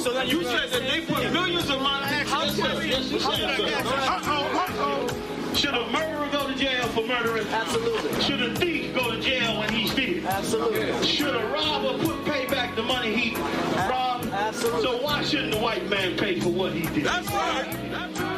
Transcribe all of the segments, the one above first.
So then you said that they put millions of money. Should a murderer go to jail for murdering? Absolutely. Should a thief go to jail when he steals? Absolutely. Should a robber pay back the money he robbed? Absolutely. So why shouldn't the white man pay for what he did? That's right. That's right.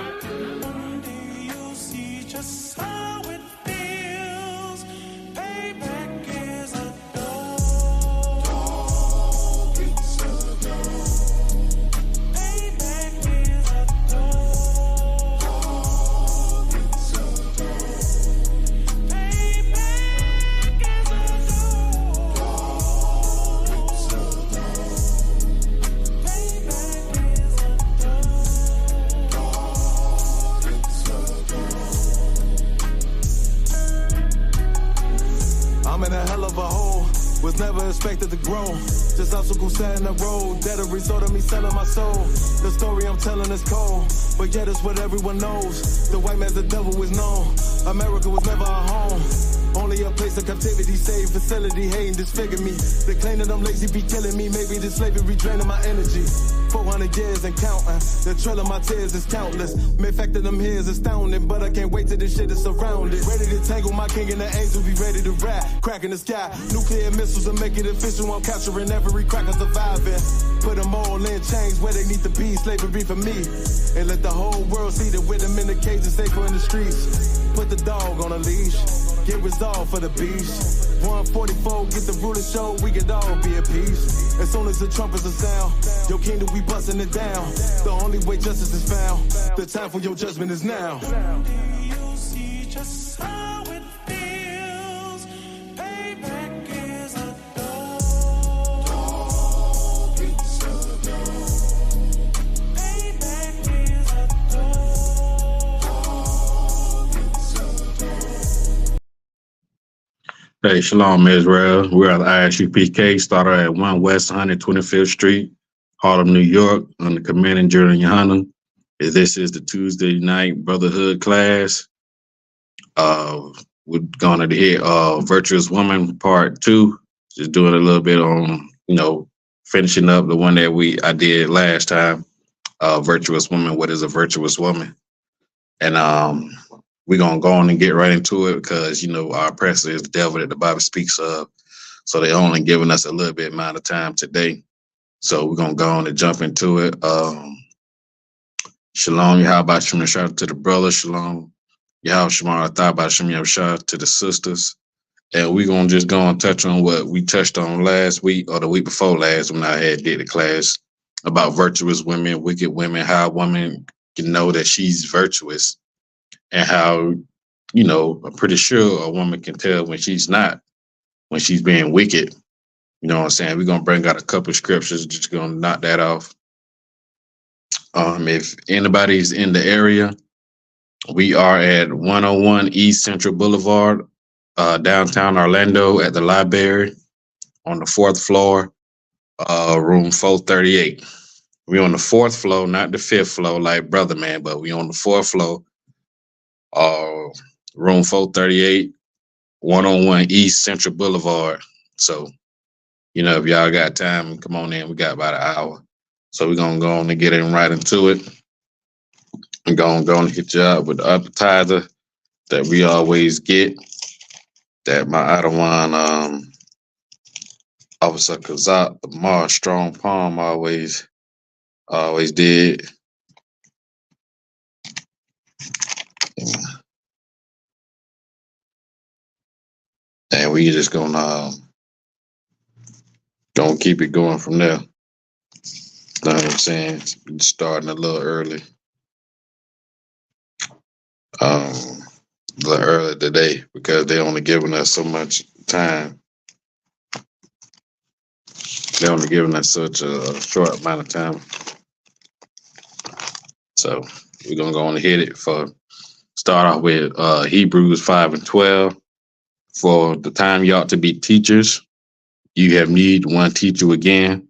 I'm in a hell of a hole, was never expected to grow. Just obstacles set in the road, that a result of me selling my soul. The story I'm telling is cold, but yet it's what everyone knows. The white man's the devil is known. America was never our home. Only a place of captivity, save facility, hating disfigure me. They claim that I'm lazy, be killing me. Maybe this slavery draining my energy. 400 years and counting. The trail of my tears is countless. Main fact of them here is astounding, but I can't wait till this shit is surrounded. Ready to tangle my king and the angels, be ready to rap. Crack in the sky, nuclear missiles and make it official. I'm capturing every cracker surviving. Put them all in chains where they need to be. Slavery for me. And let the whole world see that with them in the cages, safer in the streets. Put the dog on a leash. Get resolved for the beast. 144, get the ruler show, we could all be at peace. As soon as the trumpets are sound, your kingdom, we busting it down. The only way justice is found, the time for your judgment is now. You see just how it feels. Payback is a dog. It's a dog. Payback is a dog. It's a dog. Hey, Shalom, Israel. We're at the Isupk, started at 1 West 125th Street, Harlem, New York, under Commanding General Yahanna. This is the Tuesday night Brotherhood class. We're going to hit Virtuous Woman Part 2. Just doing a little bit on, finishing up the one that I did last time. Virtuous Woman, what is a virtuous woman? And we're going to go on and get right into it because, our oppressor is the devil that the Bible speaks of. So they're only giving us a little bit amount of time today. So we're going to go on and jump into it. Shalom, Yahweh Shem Yahshua to the brother. Shalom, Yahweh Shemar Athaba Shem Yahshua to the sisters. And we're going to just go and touch on what we touched on last week or the week before last when I did the class about virtuous women, wicked women, how a woman can know that she's virtuous. And how, I'm pretty sure a woman can tell when she's not, when she's being wicked. You know what I'm saying? We're going to bring out a couple of scriptures, just going to knock that off. If anybody's in the area, we are at 101 East Central Boulevard, downtown Orlando at the library on the 4th floor, room 438. We're on the 4th floor, not the 5th floor like Brother Man, but we on the 4th floor. Room 438, 101 East Central Boulevard. So, if y'all got time, come on in. We got about an hour. So we're going to go on and get in right into it. I'm going to hit you up with the appetizer that we always get, that my Adawan Officer Kazak, the Mars Strong Palm always did. And we just gonna keep it going from there. Know what I'm saying? Starting a little early. A little early today because they only giving us so much time. They only giving us such a short amount of time. So we're gonna go on and hit it start off with Hebrews 5:12. For the time you ought to be teachers, you have need one teacher again,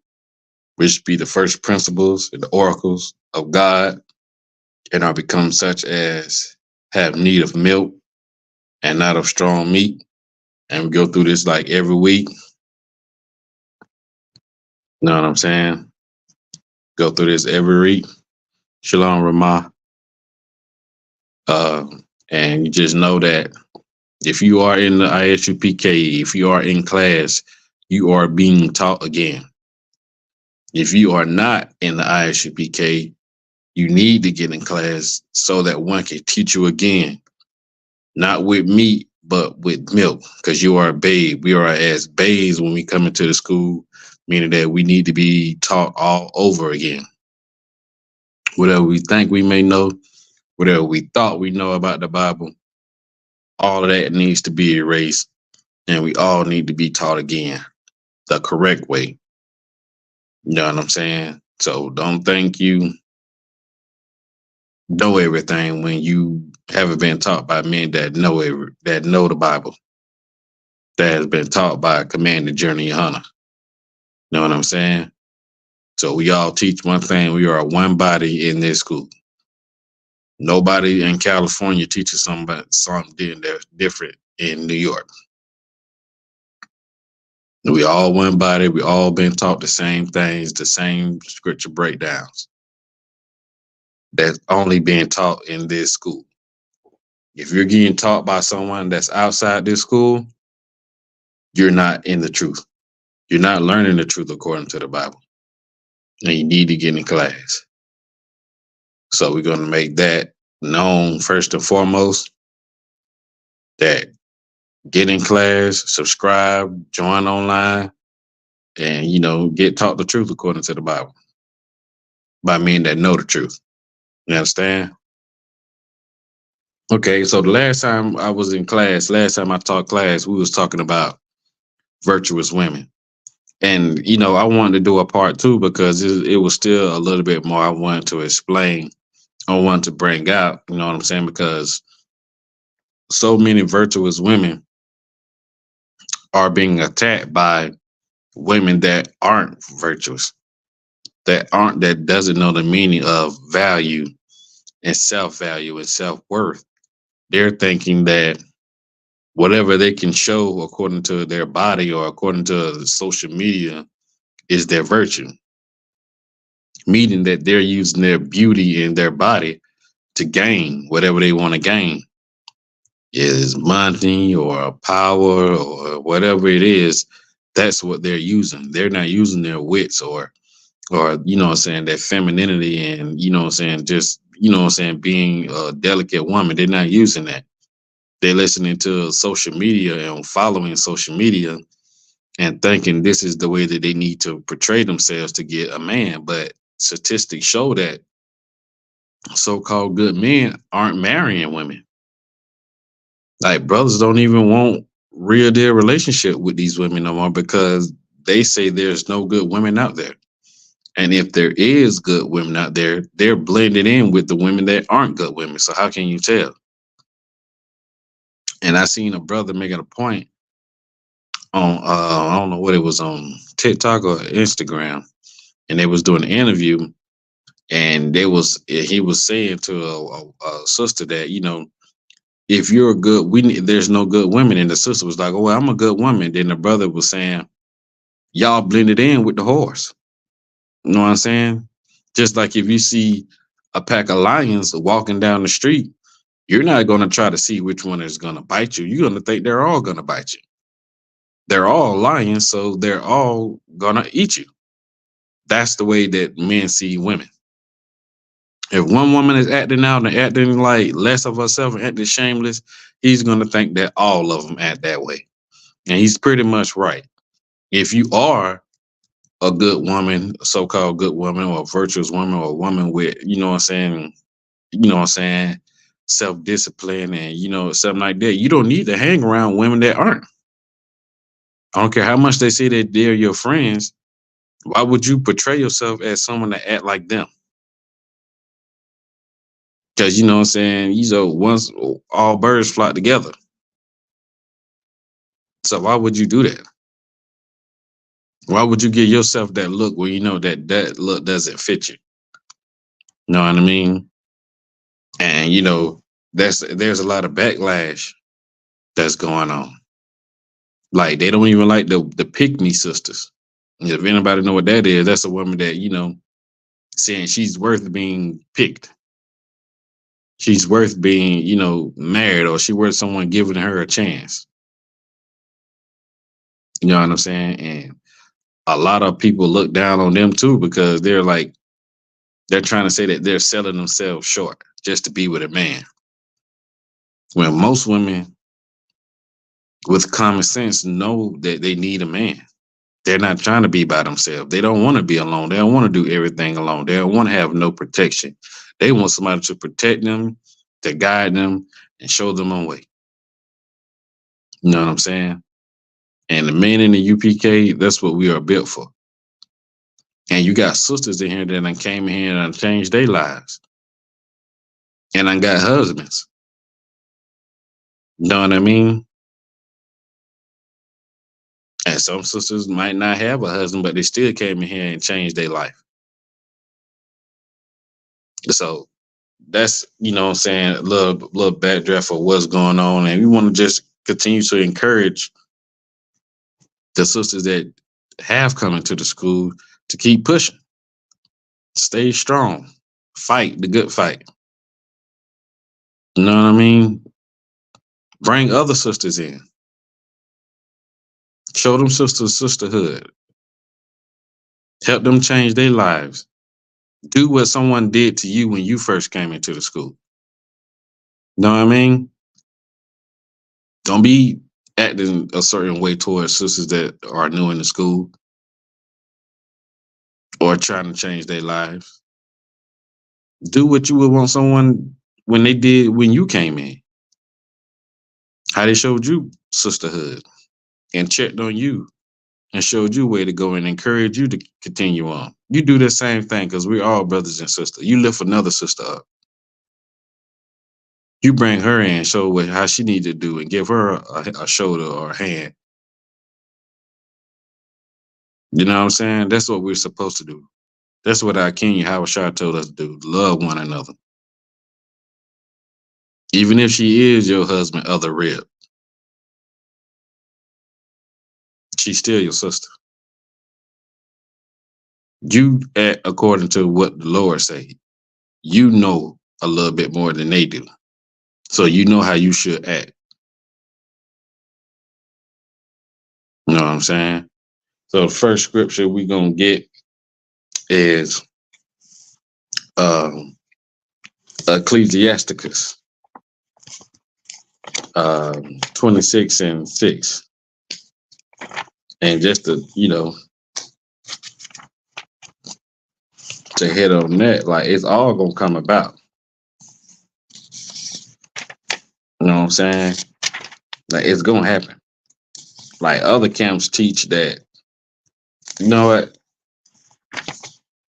which be the first principles and the oracles of God, and are become such as have need of milk and not of strong meat. And we go through this like every week. You know what I'm saying? Go through this every week. Shalom Ramah. And you just know that if you are in the ISUPK, if you are in class, you are being taught again. If you are not in the ISUPK, you need to get in class so that one can teach you again, not with meat, but with milk, because you are a babe. We are as babes when we come into the school, meaning that we need to be taught all over again. Whatever we think we may know, whatever we thought we know about the Bible, all of that needs to be erased, and we all need to be taught again the correct way. You know what I'm saying? So don't think you know everything when you haven't been taught by men that know the Bible, that has been taught by Commanding General Yahanna. You know what I'm saying? So we all teach one thing. We are one body in this school. Nobody in California teaches something that's different in New York. We all one body. We all been taught the same things, the same scripture breakdowns. That's only being taught in this school. If you're getting taught by someone that's outside this school, you're not in the truth. You're not learning the truth according to the Bible. And you need to get in class. So we're going to make that known first and foremost, that get in class, subscribe, join online, and, get taught the truth according to the Bible by men that know the truth. You understand? Okay, so the last time I was in class, last time I taught class, we was talking about virtuous women. And, I wanted to do a part 2 because it was still a little bit more I wanted to explain. I wanted to bring out, you know what I'm saying? Because so many virtuous women are being attacked by women that aren't virtuous, that doesn't know the meaning of value and self-value and self-worth. They're thinking that whatever they can show according to their body or according to social media is their virtue, meaning that they're using their beauty and their body to gain whatever they want to gain. Is money or power or whatever it is, that's what they're using. They're not using their wits or that femininity and, just, being a delicate woman. They're not using that. They're listening to social media and following social media and thinking this is the way that they need to portray themselves to get a man. But statistics show that so-called good men aren't marrying women. Like, brothers don't even want real deal relationship with these women no more because they say there's no good women out there. And if there is good women out there, they're blended in with the women that aren't good women. So how can you tell? And I seen a brother making a point on, I don't know what it was, on TikTok or Instagram, and they was doing an interview, and he was saying to a sister that, if you're a good, there's no good women. And the sister was like, oh, well, I'm a good woman. Then the brother was saying, y'all blended in with the horse. You know what I'm saying? Just like if you see a pack of lions walking down the street, you're not going to try to see which one is going to bite you. You're going to think they're all going to bite you. They're all lions, so they're all going to eat you. That's the way that men see women. If one woman is acting out and acting like less of herself and acting shameless, he's going to think that all of them act that way. And he's pretty much right. If you are a good woman, a so-called good woman or a virtuous woman or a woman with, self-discipline and, something like that, you don't need to hang around women that aren't. I don't care how much they say that they're your friends. Why would you portray yourself as someone that act like them? Because, once all birds flock together. So why would you do that? Why would you give yourself that look where you know that look doesn't fit you? You know what I mean? And, there's a lot of backlash that's going on. Like, they don't even like the pick-me sisters. If anybody know what that is, that's a woman that, saying she's worth being picked. She's worth being, married, or she worth someone giving her a chance. You know what I'm saying? And a lot of people look down on them too, because they're trying to say that they're selling themselves short just to be with a man. When most women with common sense know that they need a man. They're not trying to be by themselves. They don't want to be alone. They don't want to do everything alone. They don't want to have no protection. They want somebody to protect them, to guide them, and show them on way. You know what I'm saying? And the men in the UPK, that's what we are built for. And you got sisters in here that done came in here and changed their lives. And I got husbands. You know what I mean? And some sisters might not have a husband, but they still came in here and changed their life. So that's, what I'm saying, a little backdraft of what's going on. And we want to just continue to encourage the sisters that have come into the school to keep pushing. Stay strong. Fight the good fight. You know what I mean? Bring other sisters in. Show them sisters sisterhood. Help them change their lives. Do what someone did to you when you first came into the school. You know what I mean? Don't be acting a certain way towards sisters that are new in the school or trying to change their lives. Do what you would want someone when they did when you came in. How they showed you sisterhood and checked on you and showed you where to go and encouraged you to continue on. You do the same thing, because we're all brothers and sisters. You lift another sister up. You bring her in, show her how she needs to do, and give her a shoulder or a hand. You know what I'm saying? That's what we're supposed to do. That's what our King Howard Shah told us to do. Love one another. Even if she is your husband, other rib. She's still your sister. You act according to what the Lord say. You know a little bit more than they do. So you know how you should act. You know what I'm saying? So the first scripture we're going to get is Ecclesiasticus 26:6. And just to, to hit on that, like, it's all going to come about. You know what I'm saying? Like, it's going to happen. Like, other camps teach that, you know what?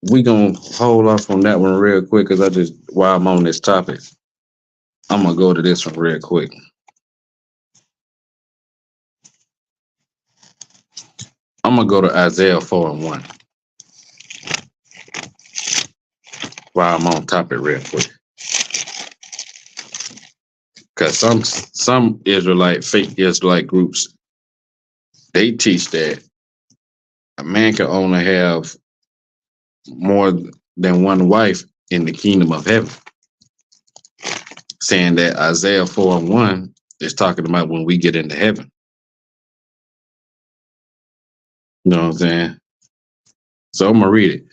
We're going to hold off on that one real quick, because while I'm on this topic, I'm going to go to this one real quick. I'm going to go to Isaiah 4:1. While I'm on topic real quick. Because some fake Israelite groups, they teach that a man can only have more than one wife in the kingdom of heaven. Saying that Isaiah 4:1 is talking about when we get into heaven. You know what I'm saying? So I'm going to read it.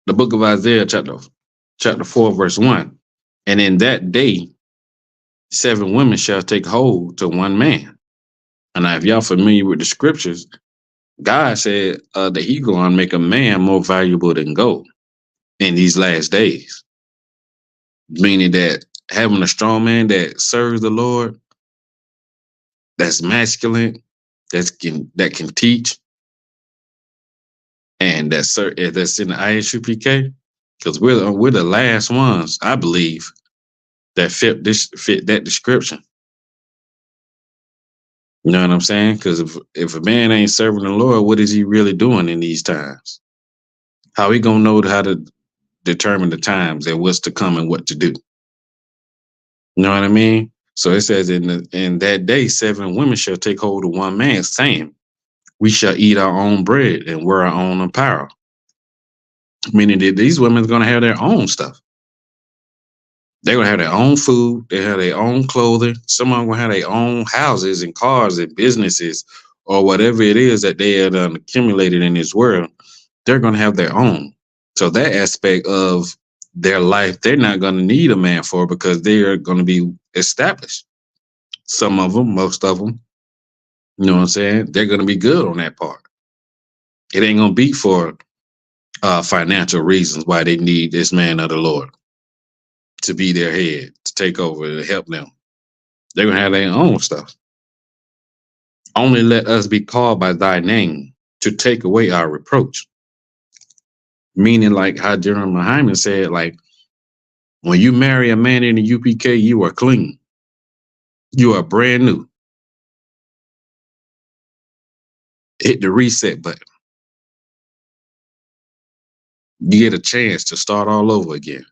The book of Isaiah, chapter 4, verse 1. And in that day, 7 women shall take hold to one man. And now, if y'all familiar with the scriptures, God said that He's going to make a man more valuable than gold in these last days. Meaning that having a strong man that serves the Lord, that's masculine, that can teach, and that's in the Isupk, because we're the last ones, I believe, that fit that description. You know what I'm saying? Because if a man ain't serving the Lord, what is he really doing in these times? How he gonna know how to determine the times and what's to come and what to do? You know what I mean? So it says in that day, 7 women shall take hold of one man, saying, we shall eat our own bread and wear our own apparel. Meaning that these women are going to have their own stuff. They're going to have their own food. They have their own clothing. Some of them going to have their own houses and cars and businesses or whatever it is that they had accumulated in this world. They're going to have their own. So that aspect of their life, they're not going to need a man for because they are going to be established. Some of them, most of them, you know what I'm saying? They're going to be good on that part. It ain't going to be for financial reasons why they need this man of the Lord to be their head, to take over, to help them. They're going to have their own stuff. Only let us be called by thy name to take away our reproach. Meaning like how General Yahanna said, like, when you marry a man in the UPK, you are clean. You are brand new. Hit the reset button. You get a chance to start all over again.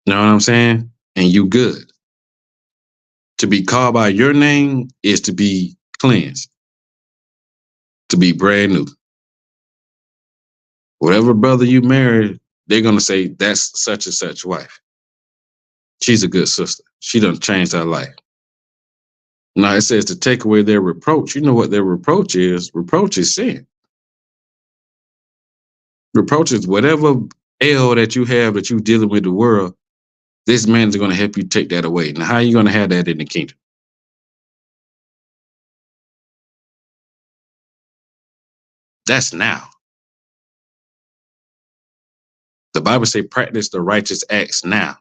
You know what I'm saying? And you good. To be called by your name is to be cleansed. To be brand new. Whatever brother you marry, they're going to say, that's such and such wife. She's a good sister. She done changed her life. Now it says to take away their reproach. You know what their reproach is? Reproach is sin. Reproach is whatever L that you have that you're dealing with the world, this man is going to help you take that away. Now, how are you going to have that in the kingdom? That's now. The Bible says practice the righteous acts now.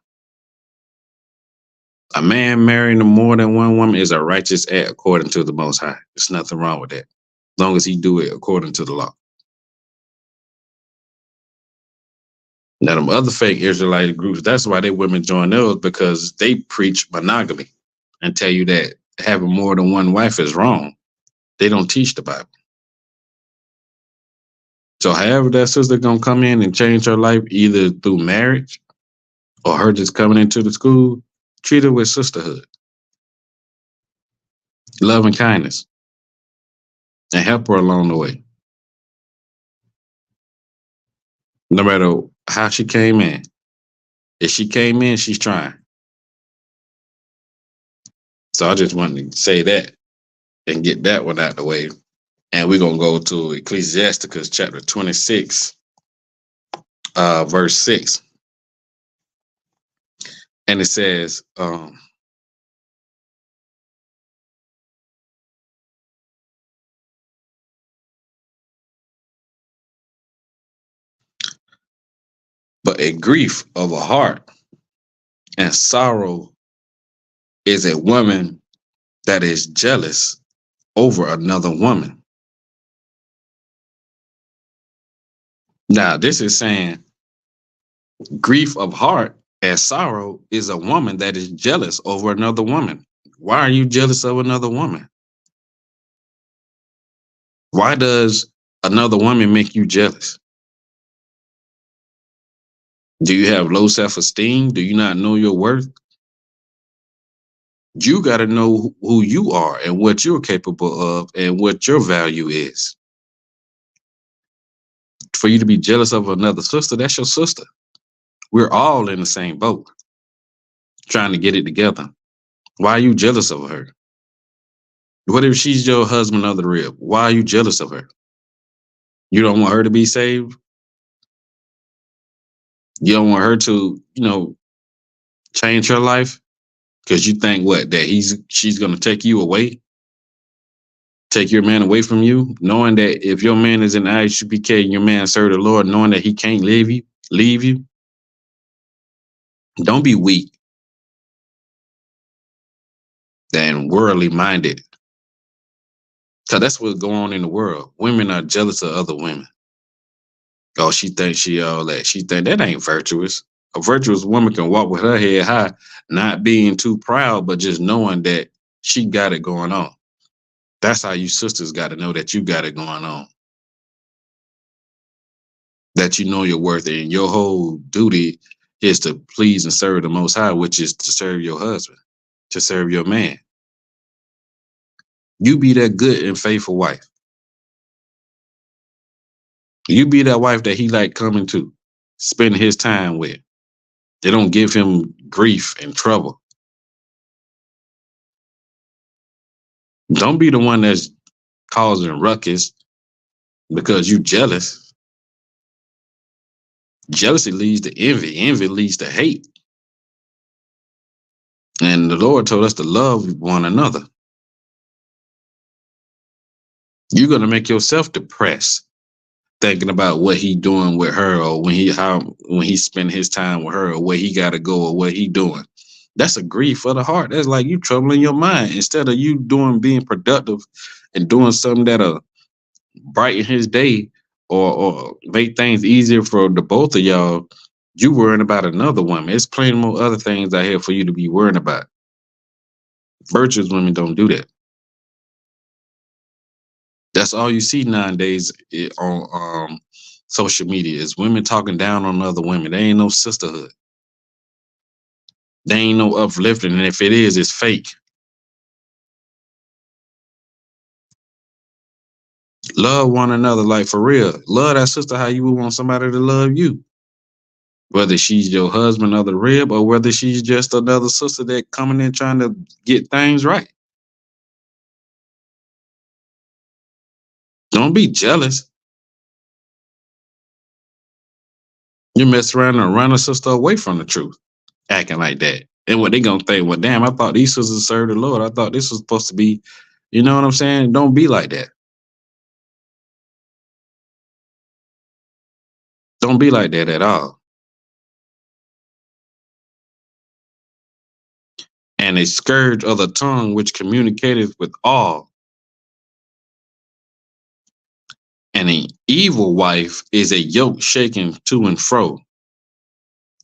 A man marrying more than one woman is a righteous act according to the Most High. There's nothing wrong with that, as long as he do it according to the law. Now, them other fake Israelite groups, that's why they women join those, because they preach monogamy and tell you that having more than one wife is wrong. They don't teach the Bible. So however that sister going to come in and change her life, either through marriage or her just coming into the school, treat her with sisterhood, love and kindness, and help her along the way. No matter how she came in. If she came in, she's trying. So I just wanted to say that and get that one out the way. And we're going to go to Ecclesiasticus chapter 26, verse 6. And it says, but a grief of a heart and sorrow is a woman that is jealous over another woman. Now, this is saying grief of heart and sorrow is a woman that is jealous over another woman. Why are you jealous of another woman? Why does another woman make you jealous? Do you have low self-esteem? Do you not know your worth? You got to know who you are and what you're capable of and what your value is. For you to be jealous of another sister, that's your sister. We're all in the same boat, trying to get it together. Why are you jealous of her? What if she's your husband of the rib? Why are you jealous of her? You don't want her to be saved? You don't want her to, change her life? Because you think what? That she's going to take you away? Take your man away from you? Knowing that if your man is in the Isupk and your man serve the Lord, knowing that he can't leave you? Don't be weak and worldly minded. Because that's what's going on in the world. Women are jealous of other women. Oh, she thinks she all that. She think that ain't virtuous. A virtuous woman can walk with her head high, not being too proud, but just knowing that she got it going on. That's how you sisters got to know that you got it going on. That you know your worth, and your whole duty is to please and serve the Most High, which is to serve your husband, to serve your man. You be that good and faithful wife. You be that wife that he like coming to, spending his time with. They don't give him grief and trouble. Don't be the one that's causing ruckus because you jealous. Jealousy leads to envy. Envy leads to hate. And the Lord told us to love one another. You're going to make yourself depressed thinking about what he doing with her, or when he spend his time with her, or where he got to go, or what he doing. That's a grief for the heart. That's like you troubling your mind instead of you being productive and doing something that'll brighten his day or make things easier for the both of y'all. You worrying about another woman. It's plenty more other things out here for you to be worrying about. Virtuous women don't do that. That's all you see nowadays on social media is women talking down on other women. There ain't no sisterhood. There ain't no uplifting. And if it is, it's fake. Love one another, like for real. Love that sister how you would want somebody to love you. Whether she's your husband of the rib or whether she's just another sister that coming in trying to get things right. Don't be jealous. You mess around and run a sister away from the truth, acting like that. And what they gonna think, well, damn, I thought these sisters served the Lord. I thought this was supposed to be, you know what I'm saying? Don't be like that. Don't be like that at all. And a scourge of the tongue which communicateth with all. And an evil wife is a yoke shaken to and fro.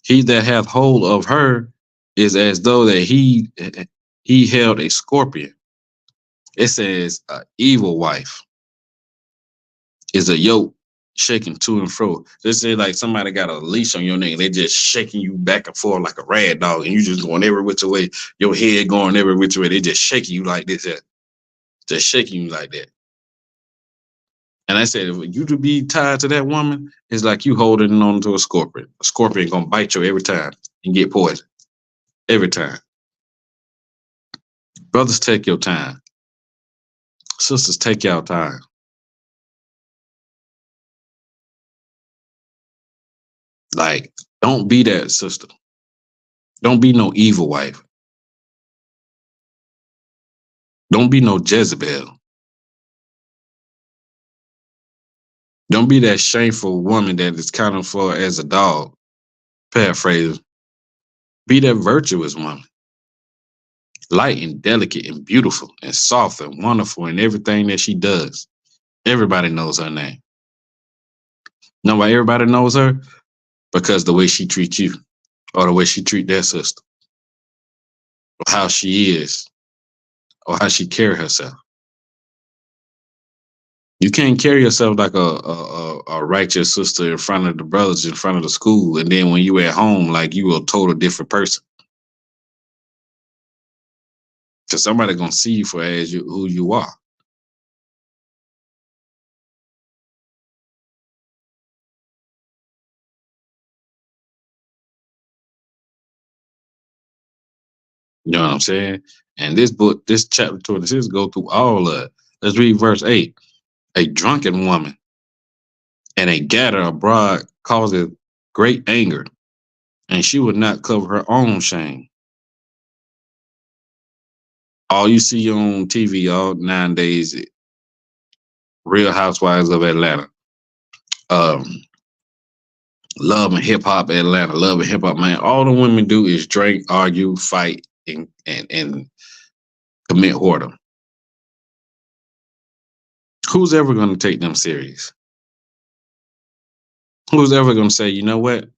He that hath hold of her is as though that he held a scorpion. It says evil wife is a yoke shaking to and fro. This is like somebody got a leash on your neck. They just shaking you back and forth like a rag dog, and you just going every which way. Your head going every which way. They just shaking you like this. Just shaking you like that. And I said, if you to be tied to that woman, it's like you holding on to a scorpion. A scorpion gonna bite you every time and get poisoned. Every time. Brothers, take your time. Sisters, take your time. Like, don't be that sister. Don't be no evil wife. Don't be no Jezebel. Don't be that shameful woman that is counted for as a dog. Paraphrase. Be that virtuous woman. Light and delicate and beautiful and soft and wonderful in everything that she does. Everybody knows her name. Know why everybody knows her? Because the way she treats you, or the way she treats their sister, or how she is, or how she carry herself. You can't carry yourself like a righteous sister in front of the brothers, in front of the school, and then when you at home, like you a total different person. Because somebody gonna see you for as who you are. You know what I'm saying? And this book, this chapter 26, go through all of it. Let's read verse 8. A drunken woman and a gatherer abroad causeth great anger, and she would not cover her own shame. All you see on TV all nowadays, Real Housewives of Atlanta, Love and Hip Hop Atlanta, Love and Hip Hop, man. All the women do is drink, argue, fight, and commit whoredom. Who's ever going to take them serious? Who's ever going to say, you know what?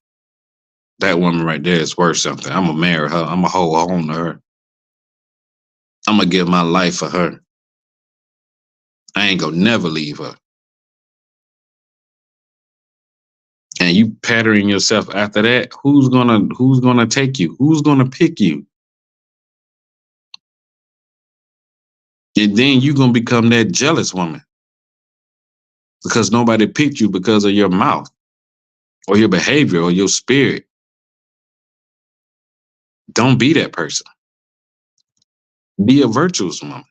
That woman right there is worth something. I'm going to marry her. I'm going to hold on to her. I'm going to give my life for her. I ain't going to never leave her. And you pattern yourself after that, who's gonna take you? Who's gonna pick you? And then you're gonna become that jealous woman. because nobody picked you because of your mouth or your behavior or your spirit. Don't be that person. Be a virtuous woman.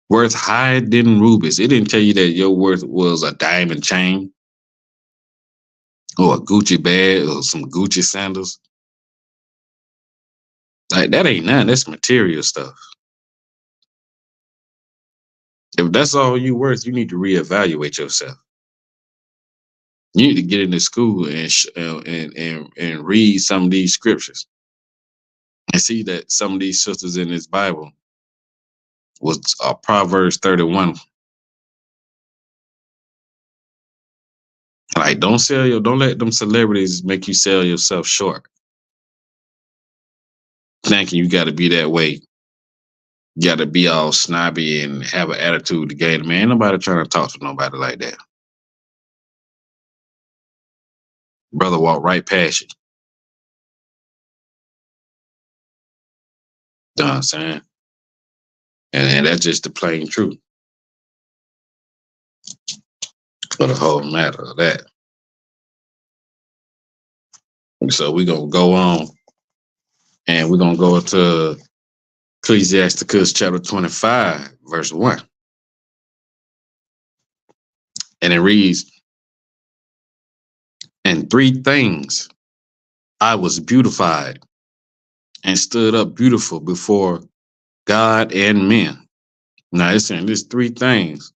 Worth higher than rubies. It didn't tell you that your worth was a diamond chain or a Gucci bag or some Gucci sandals. Like, that ain't nothing. That's material stuff. If that's all you worth, you need to reevaluate yourself. You need to get into school and read some of these scriptures and see that some of these sisters in this Bible was Proverbs 31. Like, don't let them celebrities make you sell yourself short. Thinking you got to be that way. You got to be all snobby and have an attitude to gain. Man, ain't nobody trying to talk to nobody like that. Brother walk right past you. You know what I'm saying? And that's just the plain truth for the whole matter of that. So we're going to go on and we're going to go to Ecclesiasticus chapter 25, verse 1. And it reads, "And three things I was beautified and stood up beautiful before God and men." Now it's saying there's three things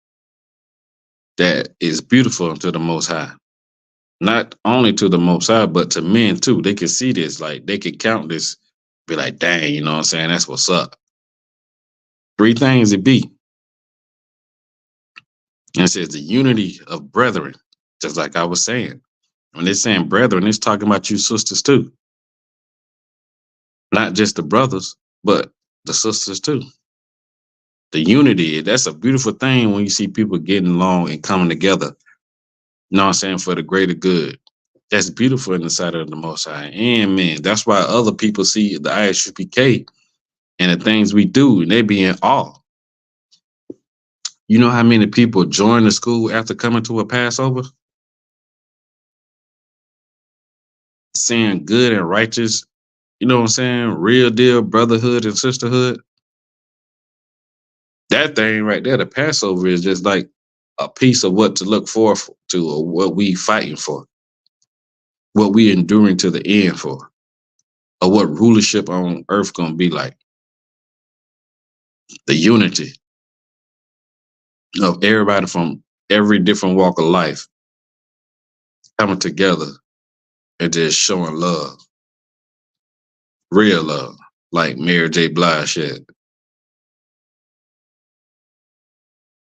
that is beautiful unto the Most High. Not only to the Most High, but to men too. They can see this, like they can count this, be like, dang, you know what I'm saying? That's what's up. Three things it be. And it says the unity of brethren, just like I was saying. When they're saying brethren, it's talking about you sisters too. Not just the brothers, but the sisters too. The unity, that's a beautiful thing when you see people getting along and coming together. You know what I'm saying? For the greater good. That's beautiful in the sight of the Most High. And man, that's why other people see the ISUPK and the things we do, and they be in awe. You know how many people join the school after coming to a Passover? Saying good and righteous, you know what I'm saying? Real deal brotherhood and sisterhood. That thing right there, the Passover, is just like a piece of what to look forward to, or what we fighting for, what we enduring to the end for, or what rulership on earth gonna be like. The unity of everybody from every different walk of life coming together and just showing love, real love, like Mary J. Blige said.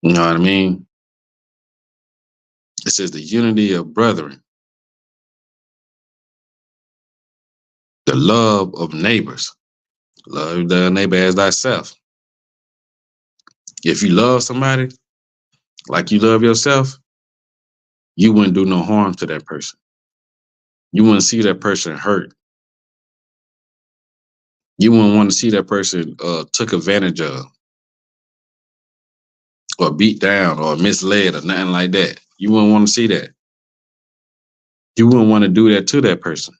You know what I mean? It says the unity of brethren, the love of neighbors. Love thy neighbor as thyself. If you love somebody like you love yourself, you wouldn't do no harm to that person. You wouldn't see that person hurt. You wouldn't want to see that person took advantage of, or beat down, or misled, or nothing like that. You wouldn't want to see that. You wouldn't want to do that to that person.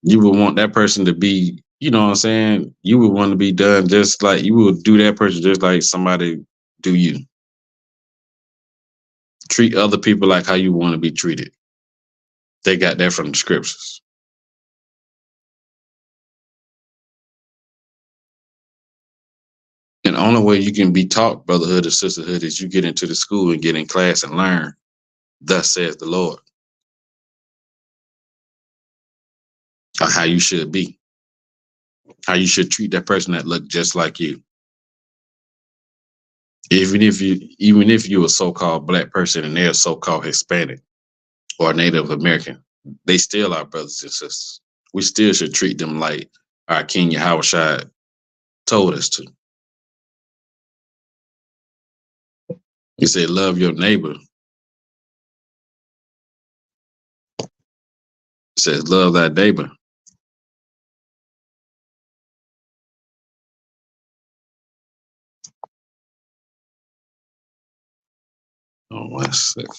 You would want that person to be, you know what I'm saying? You would want to be done just like, you would do that person just like somebody do you. Treat other people like how you want to be treated. They got that from the scriptures. And the only way you can be taught brotherhood or sisterhood is you get into the school and get in class and learn. Thus says the Lord. Or how you should be. How you should treat that person that look just like you. Even if you're a so-called black person and they're a so-called Hispanic or Native American, they still are brothers and sisters. We still should treat them like our King Yahushua told us to. He said, love your neighbor. It says, love thy neighbor. Oh, 1 second.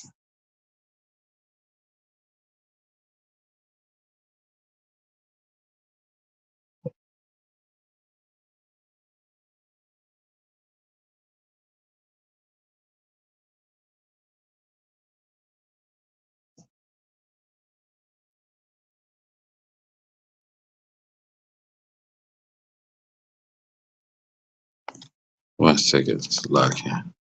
One second. It's locking.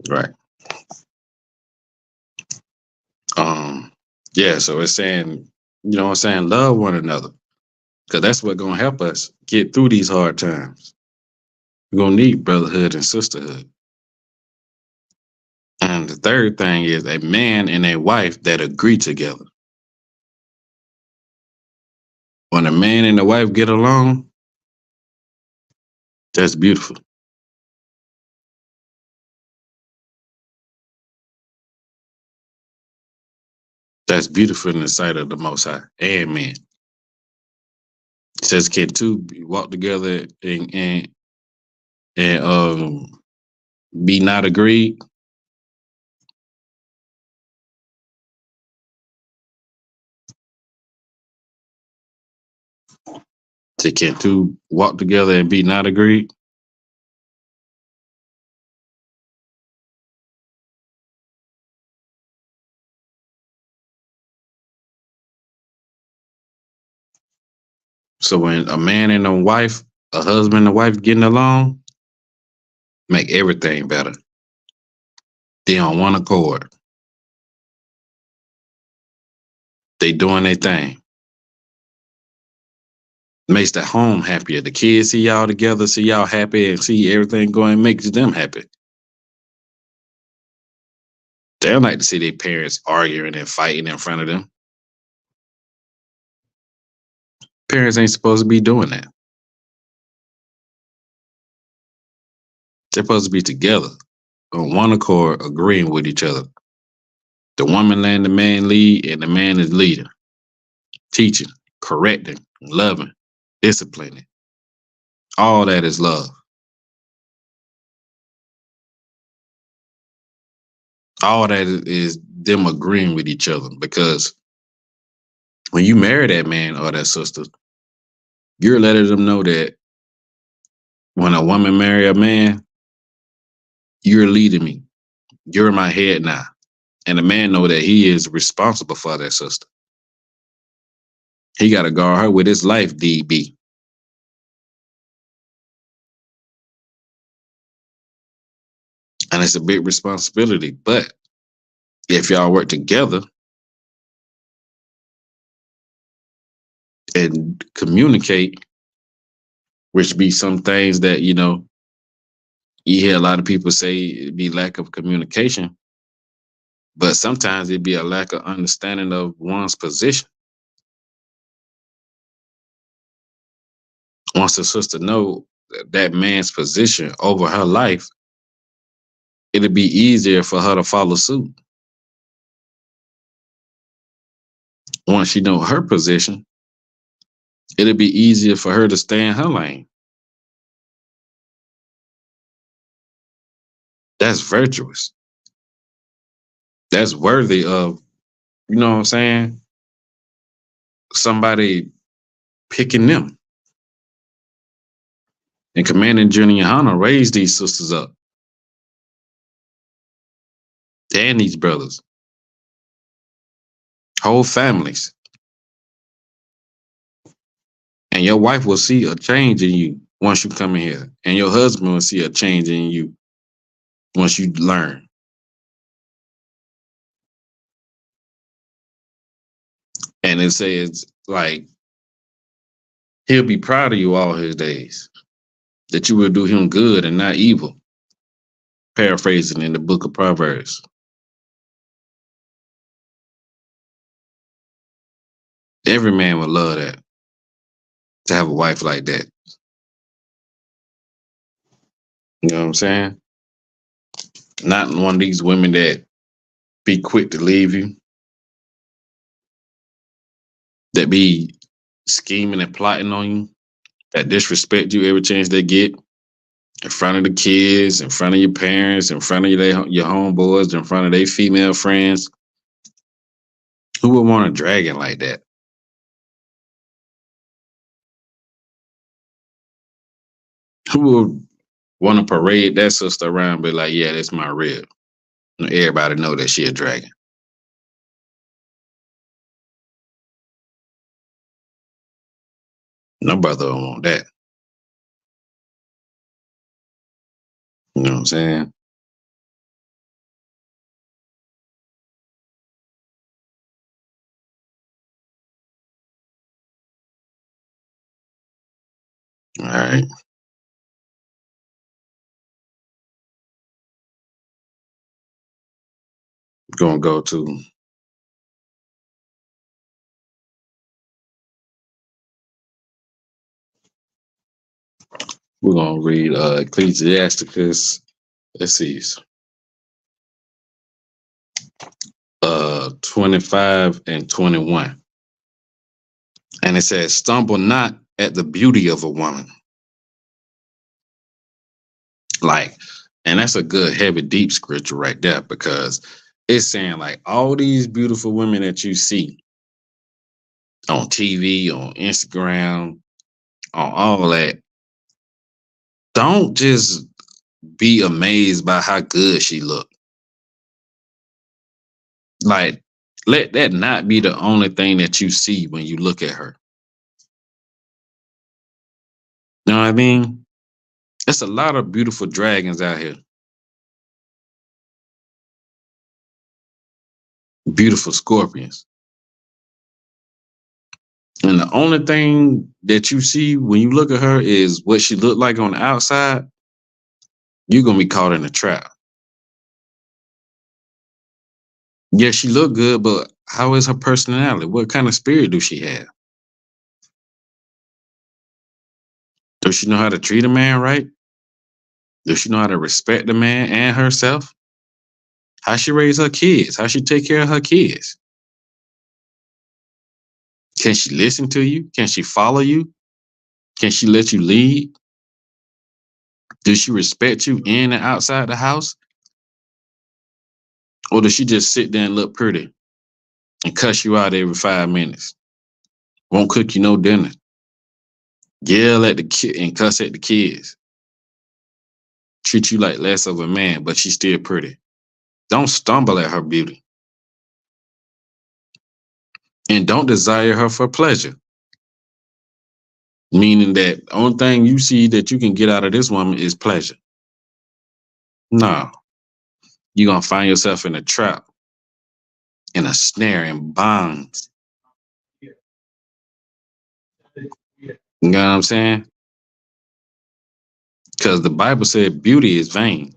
Right. Yeah, so it's saying, you know what I'm saying, love one another. Because that's what's gonna help us get through these hard times. We're gonna need brotherhood and sisterhood. And the third thing is a man and a wife that agree together. When a man and a wife get along, that's beautiful. That's beautiful in the sight of the Most High and men. It says, can two walk together and be not agreed? So can two walk together and be not agreed? So when a man and a wife, a husband and wife getting along, make everything better. They on one accord. They doing their thing. Makes the home happier. The kids see y'all together, see y'all happy, and see everything going, makes them happy. They don't like to see their parents arguing and fighting in front of them. Parents ain't supposed to be doing that. They're supposed to be together on one accord, agreeing with each other. The woman letting the man lead, and the man is leading, teaching, correcting, loving, disciplining. All that is love. All that is them agreeing with each other, because when you marry that man or that sister, you're letting them know that when a woman marry a man, you're leading me. You're in my head now. And the man know that he is responsible for that sister. He got to guard her with his life, DB. And it's a big responsibility. But if y'all work together and communicate, which be some things that, you know, you hear a lot of people say it'd be lack of communication, but sometimes it'd be a lack of understanding of one's position. Once a sister know that man's position over her life, it'll be easier for her to follow suit. Once she know her position, it'll be easier for her to stay in her lane. That's virtuous. That's worthy of, you know what I'm saying, somebody picking them. And Commanding General Yahanna raised these sisters up. And these brothers. Whole families. And your wife will see a change in you once you come in here. And your husband will see a change in you once you learn. And it says, like, he'll be proud of you all his days, that you will do him good and not evil. paraphrasing in the book of Proverbs. Every man would love that, to have a wife like that. You know what I'm saying? Not one of these women that be quick to leave you, that be scheming and plotting on you, that disrespect you every chance they get, in front of the kids, in front of your parents, in front of your homeboys, in front of their female friends. Who would want a dragon like that? Who would want to parade that sister around and be like, yeah, that's my rib? Everybody know that she a dragon. No brother don't want that. You know what I'm saying? All right. Gonna go to we're gonna read Ecclesiasticus. Let's see. 25 and 21. And it says, stumble not at the beauty of a woman. Like, and that's a good, heavy, deep scripture right there, because it's saying like all these beautiful women that you see on TV, on Instagram, on all that, don't just be amazed by how good she looked. Like, let that not be the only thing that you see when you look at her. You know what I mean? There's a lot of beautiful dragons out here. Beautiful scorpions. And the only thing that you see when you look at her is what she looked like on the outside. You're going to be caught in a trap. Yeah, she looked good, but how is her personality? What kind of spirit do she have? Does she know how to treat a man right? Does she know how to respect the man and herself? How she raise her kids? How she take care of her kids? Can she listen to you? Can she follow you? Can she let you lead? Does she respect you in and outside the house? Or does she just sit there and look pretty and cuss you out every 5 minutes? Won't cook you no dinner. Yell at the kid and cuss at the kids. Treat you like less of a man, but she's still pretty. Don't stumble at her beauty. And don't desire her for pleasure. Meaning that the only thing you see that you can get out of this woman is pleasure. No. You're going to find yourself in a trap, in a snare, in bonds. You know what I'm saying? Because the Bible said beauty is vain.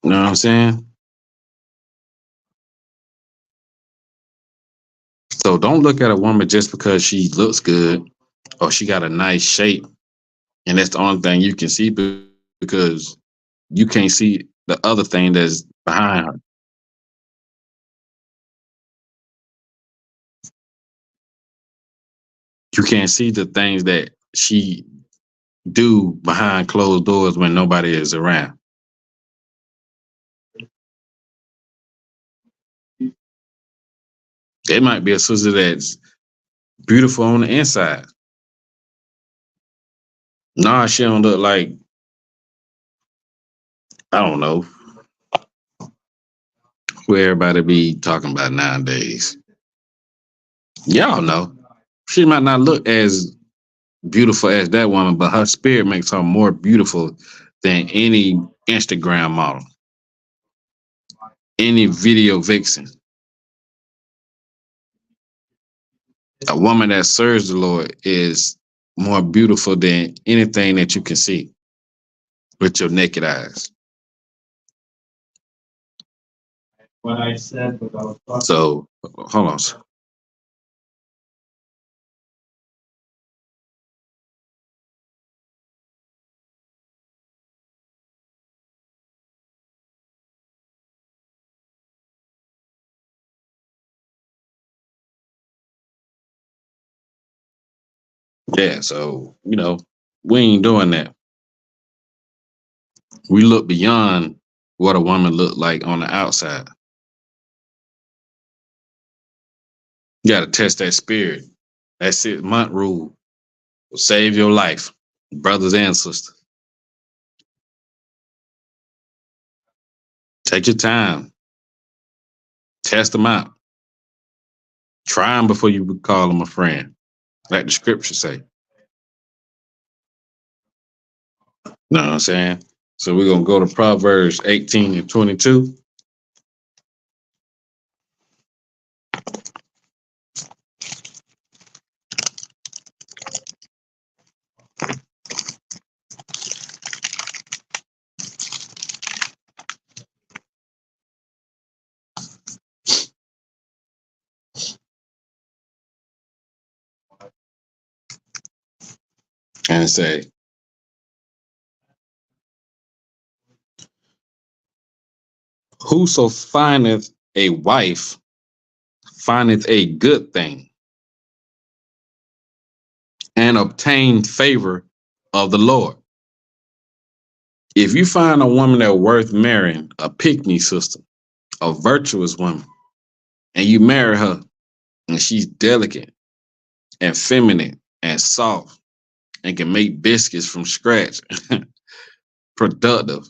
You know what I'm saying? So don't look at a woman just because she looks good or she got a nice shape. And that's the only thing you can see, because you can't see the other thing that's behind her. You can't see the things that she do behind closed doors when nobody is around. It might be a sister that's beautiful on the inside. Nah, she don't look like, I don't know, who everybody be talking about nowadays. Y'all know. She might not look as beautiful as that woman, but her spirit makes her more beautiful than any Instagram model, any video vixen. A woman that serves the Lord is more beautiful than anything that you can see with your naked eyes. What I said about So hold on. Yeah, so we ain't doing that. We look beyond what a woman look like on the outside. You got to test that spirit. That 6-month rule will save your life, brothers and sisters. Take your time. Test them out. Try them before you call them a friend, like the scriptures say. Know what I'm saying? So we're going to go to Proverbs 18 and 22. And say, whoso findeth a wife findeth a good thing and obtain favor of the Lord. If you find a woman that's worth marrying, a pick-me sister, a virtuous woman, and you marry her, and she's delicate and feminine and soft and can make biscuits from scratch, productive,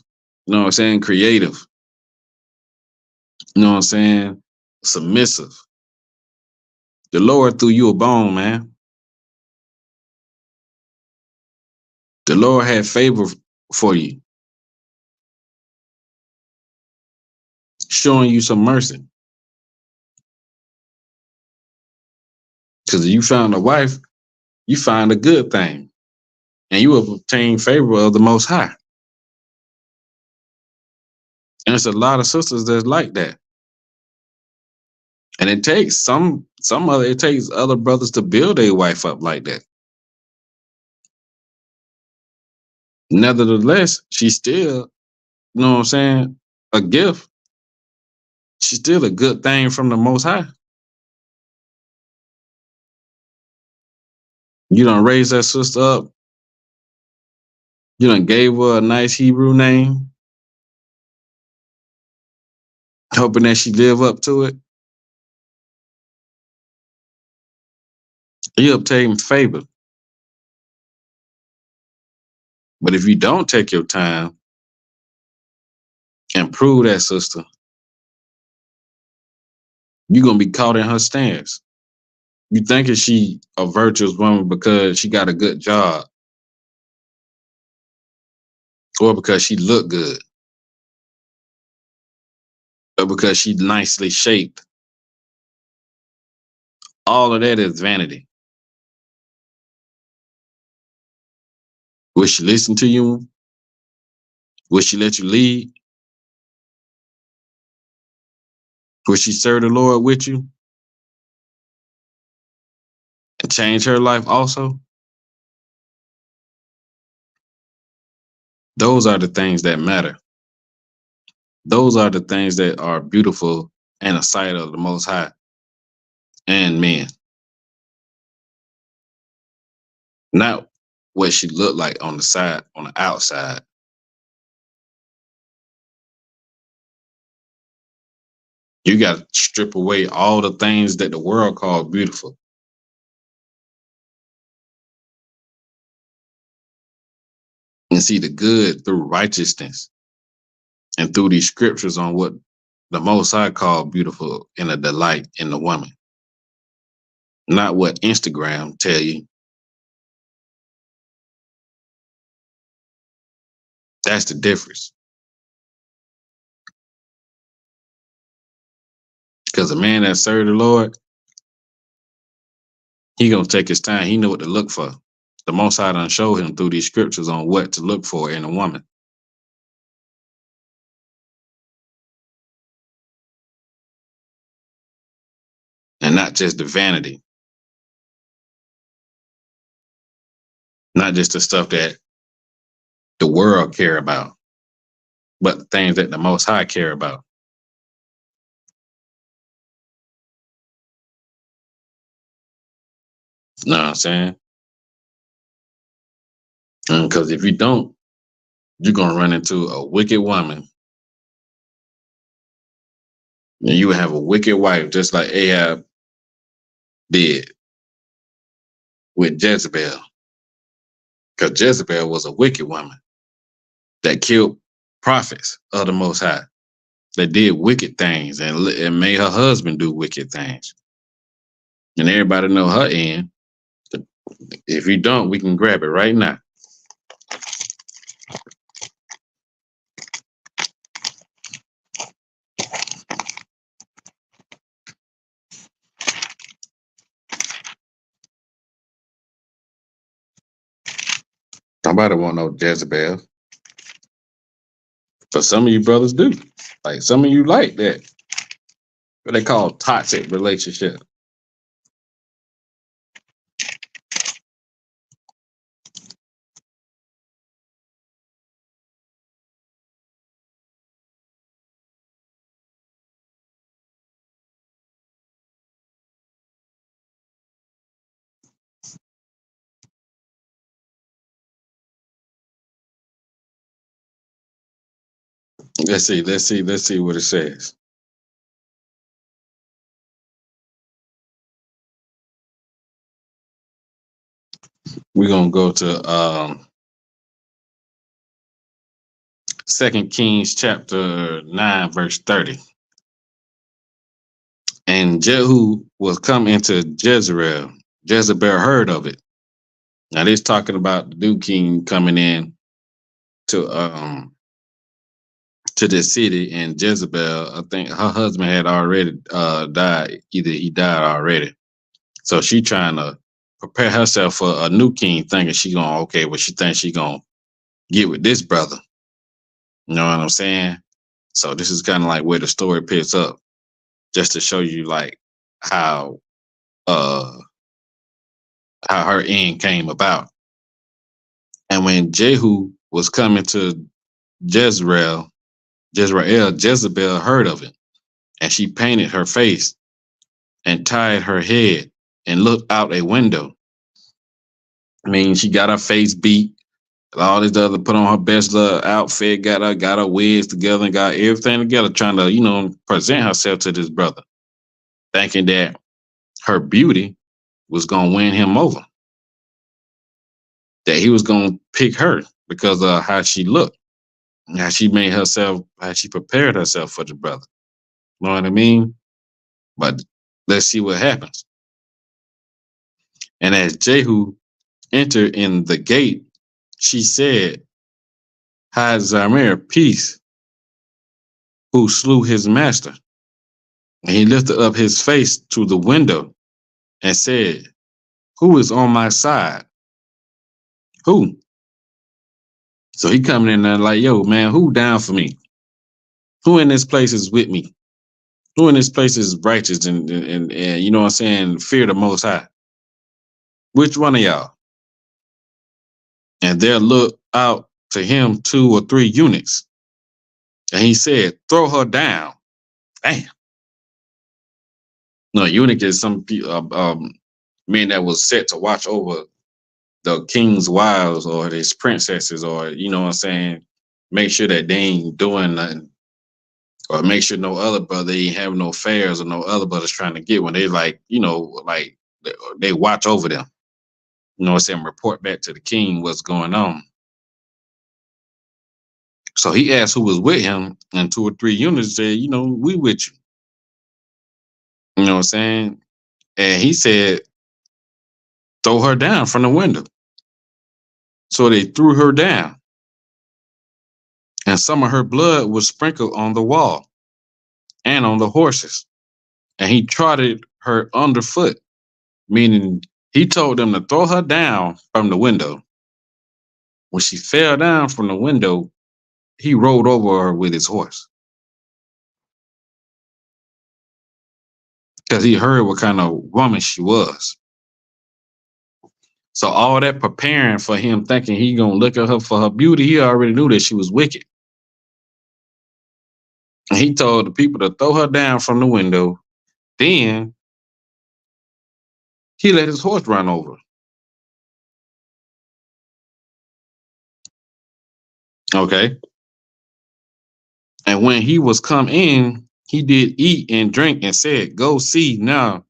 you know what I'm saying, creative, you know what I'm saying, submissive. The Lord threw you a bone, man. The Lord had favor for you, showing you some mercy. Because if you found a wife, you find a good thing, and you will obtain favor of the Most High. And it's a lot of sisters that's like that. And it takes it takes other brothers to build a wife up like that. Nevertheless, she's still, you know what I'm saying, a gift. She's still a good thing from the Most High. You done raised that sister up. You done gave her a nice Hebrew name, hoping that she live up to it. You obtain favor. But if you don't take your time and prove that sister, you're going to be caught in her stance. You thinking she a virtuous woman because she got a good job or because she look good or because she nicely shaped. All of that is vanity. Will she listen to you? Will she let you lead? Will she serve the Lord with you and change her life also? Those are the things that matter. Those are the things that are beautiful in the sight of the Most High and men. Not what she looked like on the side, on the outside. You got to strip away all the things that the world calls beautiful. And see the good through righteousness and through these scriptures on what the Most High called beautiful and a delight in the woman. Not what Instagram tell you. That's the difference. Because a man that served the Lord, he gonna take his time. He know what to look for. The Most High done showed him through these scriptures on what to look for in a woman. And not just the vanity. Not just the stuff that the world care about, but the things that the Most High care about. You know what I'm saying? Because if you don't, you're going to run into a wicked woman. And you have a wicked wife, just like Ahab did with Jezebel. Because Jezebel was a wicked woman that killed prophets of the Most High. That did wicked things and made her husband do wicked things. And everybody know her end. If you don't, we can grab it right now. Nobody want no Jezebel. But some of you brothers do. Like some of you like that. What they call toxic relationship. Let's see what it says. We're gonna go to 2 Kings chapter 9, verse 30. And Jehu was come into Jezreel. Jezebel heard of it. Now this talking about the new king coming in to the city, and Jezebel, I think her husband had already died. Either he died already. So she trying to prepare herself for a new king, thinking she she thinks she gonna get with this brother. You know what I'm saying? So this is kind of like where the story picks up, just to show you like how her end came about. And when Jehu was coming to Jezreel, Jezebel heard of it, and she painted her face and tied her head and looked out a window. I mean, she got her face beat, all this other, put on her best outfit, got her wigs together, and got everything together, trying to, present herself to this brother, thinking that her beauty was gonna win him over, that he was gonna pick her because of how she looked, how she prepared herself for the brother. You know what I mean? But let's see what happens. And as Jehu entered in the gate, she said, "Hide Zamir, peace, who slew his master." And he lifted up his face to the window and said, "Who is on my side? Who?" So he coming in there like, "Yo, man, who down for me? Who in this place is with me? Who in this place is righteous and you know what I'm saying, fear the Most High? Which one of y'all?" And there looked out to him 2 or 3 eunuchs. And he said, "Throw her down." Damn. No, eunuch is some men that was set to watch over the king's wives or his princesses, or, you know what I'm saying, make sure that they ain't doing nothing, or make sure no other brother ain't having no affairs, or no other brothers trying to get when they they watch over them. You know what I'm saying? Report back to the king what's going on. So he asked who was with him, and 2 or 3 eunuchs said, "We with you." You know what I'm saying? And he said, "Throw her down from the window." So they threw her down, and some of her blood was sprinkled on the wall and on the horses. And he trotted her underfoot, meaning He told them to throw her down from the window. When she fell down from the window, he rode over her with his horse because he heard what kind of woman she was. So all that preparing for him thinking he gonna look at her for her beauty, he already knew that she was wicked. And he told the people to throw her down from the window. Then he let his horse run over her. Okay. And when he was come in, he did eat and drink and said, go see now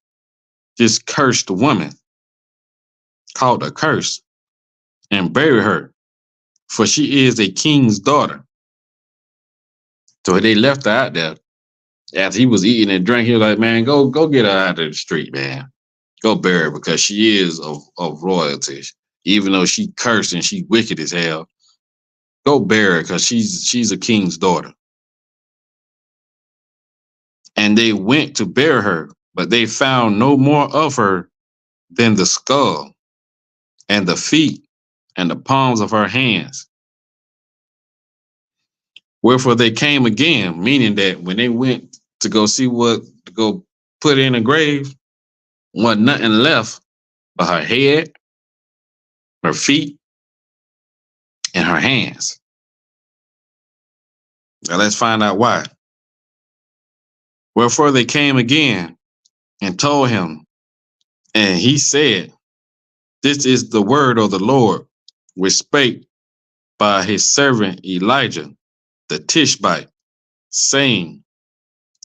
this cursed woman, called a curse, and bury her, for she is a king's daughter. So they left her out there. After he was eating and drinking, he was like, man, go get her out of the street, man. Go bury her because she is of royalty. Even though she cursed and she wicked as hell, go bury her because she's a king's daughter. And they went to bury her, but they found no more of her than the skull and the feet and the palms of her hands. Wherefore they came again, meaning that when they went to go see what to go put in a grave, wasn't nothing left but her head, her feet, and her hands. Now let's find out why. Wherefore they came again and told him, and he said, this is the word of the Lord, which spake by his servant Elijah, the Tishbite, saying,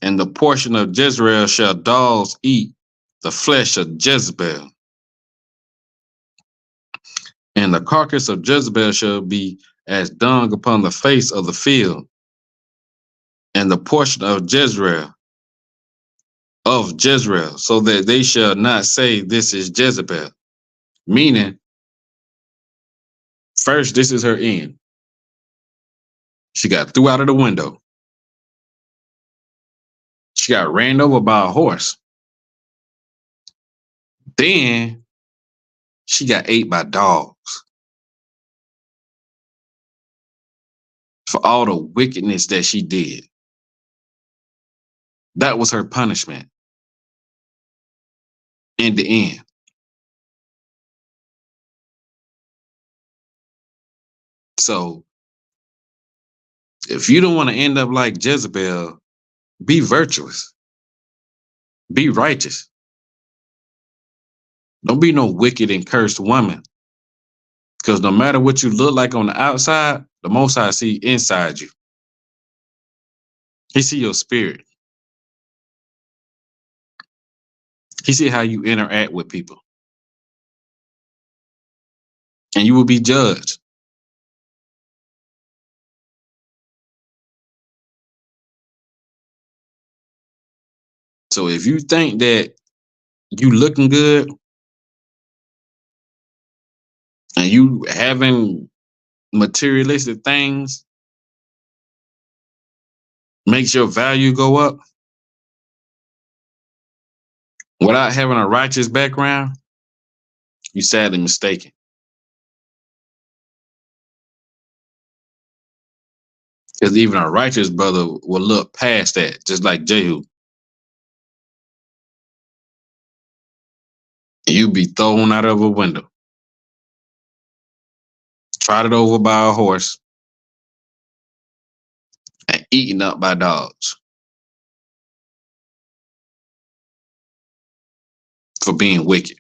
and the portion of Jezreel shall dogs eat, the flesh of Jezebel. And the carcass of Jezebel shall be as dung upon the face of the field. And the portion of Jezreel, so that they shall not say this is Jezebel. Meaning, first, this is her end. She got threw out of the window. She got ran over by a horse. Then she got ate by dogs for all the wickedness that she did. That was her punishment in the end. So if you don't want to end up like Jezebel, be virtuous. Be righteous. Don't be no wicked and cursed woman. Because no matter what you look like on the outside, the Most High see inside you. He see your spirit. He see how you interact with people. And you will be judged. So if you think that you looking good and you having materialistic things makes your value go up without having a righteous background, you're sadly mistaken. Because even a righteous brother will look past that, just like Jehu. You be thrown out of a window, trotted over by a horse, and eaten up by dogs for being wicked.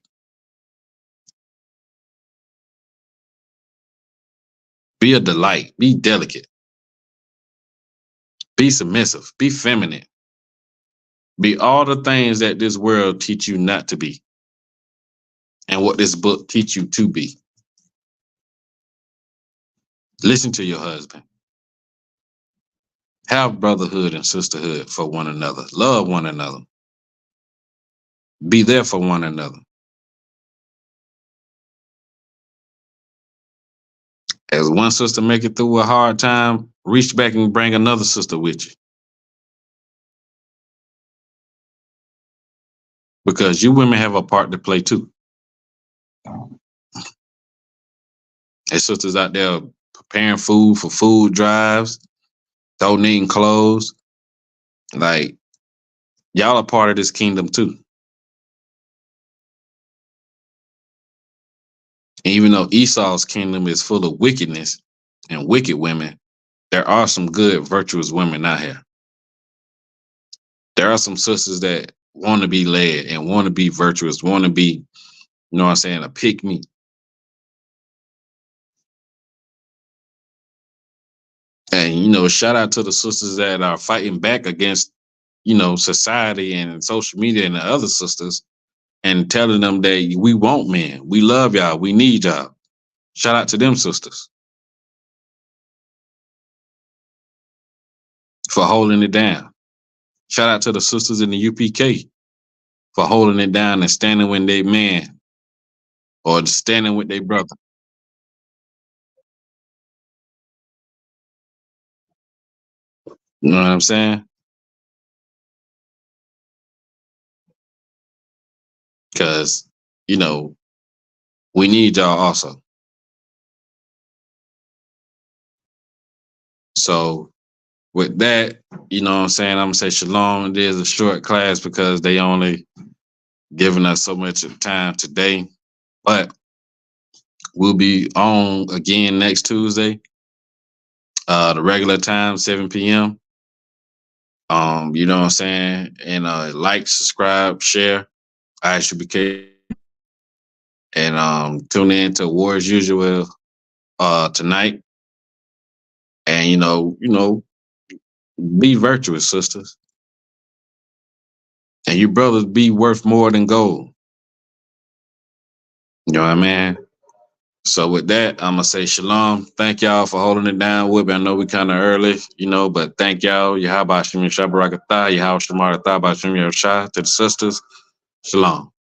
Be a delight. Be delicate. Be submissive. Be feminine. Be all the things that this world teach you not to be, and what this book teach you to be. Listen to your husband. Have brotherhood and sisterhood for one another. Love one another. Be there for one another. As one sister make it through a hard time, reach back and bring another sister with you. Because you women have a part to play too. There's sisters out there preparing food for food drives, donating clothes. Like, y'all are part of this kingdom too. And even though Esau's kingdom is full of wickedness and wicked women, there are some good, virtuous women out here. There are some sisters that want to be led and want to be virtuous, want to be, you know what I'm saying, a pick me. And, you know, shout out to the sisters that are fighting back against, you know, society and social media and the other sisters and telling them that we want men. We love y'all. We need y'all. Shout out to them sisters for holding it down. Shout out to the sisters in the UPK for holding it down and standing with their man or standing with their brother. You know what I'm saying? Because, you know, we need y'all also. So with that, you know what I'm saying? I'm going to say shalom. It is a short class because they only giving us so much time today. But we'll be on again next Tuesday, the regular time, 7 p.m. You know what I'm saying? And like, subscribe, share, Isupk, and tune in to War as Usual tonight. And you know, be virtuous, sisters. And you brothers be worth more than gold. You know what I mean? So with that, I'm gonna say shalom. Thank y'all for holding it down with me. I know we kind of early, you know, but thank y'all. Yahaba Shem Yashabarakatah, Yahweh Shemar Atah Bashem Yashah to the sisters. Shalom.